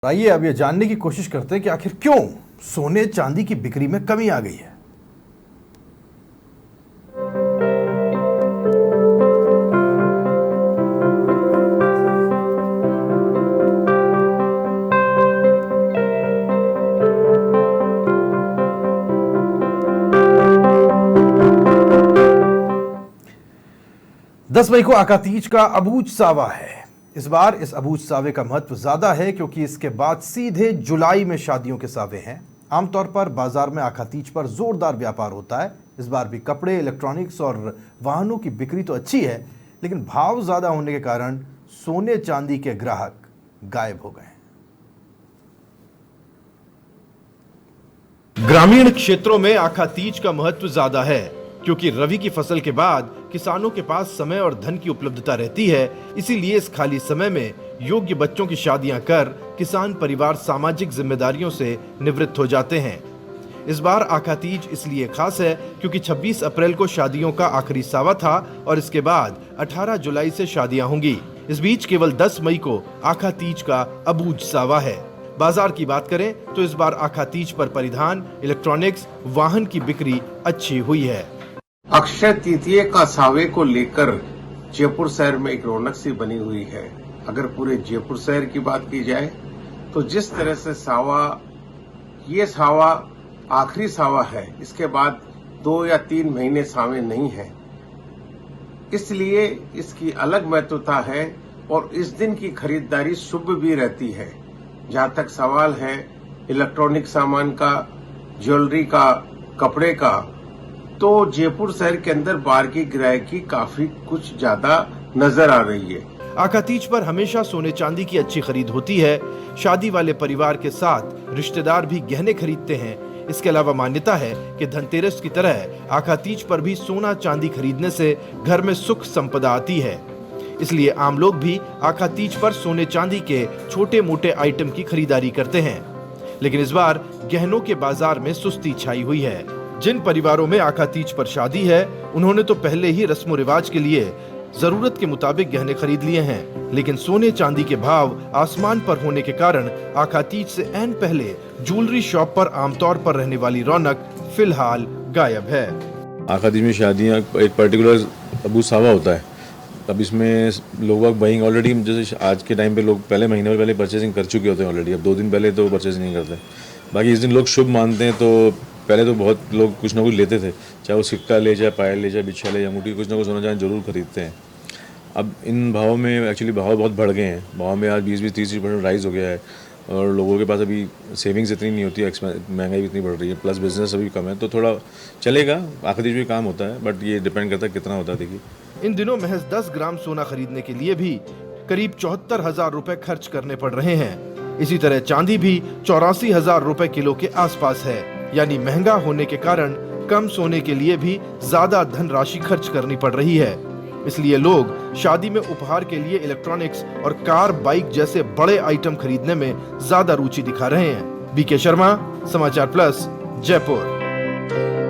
आइए अब ये जानने की कोशिश करते हैं कि आखिर क्यों सोने चांदी की बिक्री में कमी आ गई है। दस मई को आकातीज का अबूझ सावा है। इस बार इस अबूझ सावे का महत्व ज्यादा है क्योंकि इसके बाद सीधे जुलाई में शादियों के सावे हैं। आमतौर पर बाजार में आकातीज पर जोरदार व्यापार होता है। इस बार भी कपड़े, इलेक्ट्रॉनिक्स और वाहनों की बिक्री तो अच्छी है, लेकिन भाव ज्यादा होने के कारण सोने चांदी के ग्राहक गायब हो गए। ग्रामीण क्षेत्रों में आकातीज का महत्व ज्यादा है क्योंकि रबी की फसल के बाद किसानों के पास समय और धन की उपलब्धता रहती है। इसीलिए इस खाली समय में योग्य बच्चों की शादियां कर किसान परिवार सामाजिक जिम्मेदारियों से निवृत्त हो जाते हैं। इस बार आकातीज इसलिए खास है क्योंकि 26 अप्रैल को शादियों का आखिरी सावा था और इसके बाद 18 जुलाई से शादियां होंगी। इस बीच केवल 10 मई को आकातीज का अबूझ सावा है। बाजार की बात करें तो इस बार आकातीज पर परिधान, इलेक्ट्रॉनिक्स, वाहन की बिक्री अच्छी हुई है। अक्षय तृतीया का सावे को लेकर जयपुर शहर में एक रौनक सी बनी हुई है। अगर पूरे जयपुर शहर की बात की जाए तो जिस तरह से ये सावा आखिरी सावा है, इसके बाद 2 या 3 महीने सावे नहीं है, इसलिए इसकी अलग महत्वता है और इस दिन की खरीदारी शुभ भी रहती है। जहां तक सवाल है इलेक्ट्रॉनिक सामान का, ज्वेलरी का, कपड़े का, तो जयपुर शहर के अंदर बार की ग्राहकी काफी कुछ ज्यादा नजर आ रही है। आकातीज पर हमेशा सोने चांदी की अच्छी खरीद होती है। शादी वाले परिवार के साथ रिश्तेदार भी गहने खरीदते हैं। इसके अलावा मान्यता है कि धनतेरस की तरह आकातीज पर भी सोना चांदी खरीदने से घर में सुख संपदा आती है। इसलिए आम लोग भी आकातीज पर सोने चांदी के छोटे मोटे आइटम की खरीदारी करते हैं। लेकिन इस बार गहनों के बाजार में सुस्ती छाई हुई है। जिन परिवारों में आकातीज पर शादी है उन्होंने तो पहले ही रस्मो रिवाज के लिए जरूरत के मुताबिक गहने खरीद लिए हैं, लेकिन सोने चांदी के भाव आसमान पर होने के कारण आकातीज से ऐन पहले ज्वेलरी शॉप पर आमतौर पर रहने वाली रौनक फिलहाल गायब है। आकातीज में शादियां एक पर्टिकुलर अबूझ सावा होता है। अब इसमें लोग बाइंग ऑलरेडी, जैसे आज के टाइम पे लोग पहले महीने पहले परचेसिंग कर चुके होते हैं ऑलरेडी। अब 2 दिन पहले तो परचेसिंग नहीं करते। बाकी इस दिन लोग शुभ मानते हैं, तो पहले तो बहुत लोग कुछ ना कुछ लेते थे, चाहे वो सिक्का ले, चाहे पायल ले, चाहे बिछिया ले, या अंगूठी, कुछ ना कुछ सोना चांदी जरूर खरीदते हैं। अब इन भावों में एक्चुअली भाव बहुत बढ़ गए हैं। भाव में आज 20-30% राइज हो गया है और लोगों के पास अभी सेविंग्स इतनी नहीं होती है, महंगाई इतनी बढ़ रही है, प्लस बिजनेस अभी कम है, तो थोड़ा चलेगा। आखिरी भी काम होता है, बट ये डिपेंड करता है कितना होता है। देखिए, इन दिनों महज 10 ग्राम सोना खरीदने के लिए भी करीब 74,000 रुपए खर्च करने पड़ रहे हैं। इसी तरह चांदी भी 84,000 रुपए किलो के आसपास है। यानी महंगा होने के कारण कम सोने के लिए भी ज्यादा धनराशि खर्च करनी पड़ रही है। इसलिए लोग शादी में उपहार के लिए इलेक्ट्रॉनिक्स और कार, बाइक जैसे बड़े आइटम खरीदने में ज्यादा रुचि दिखा रहे हैं। बीके शर्मा, समाचार प्लस, जयपुर।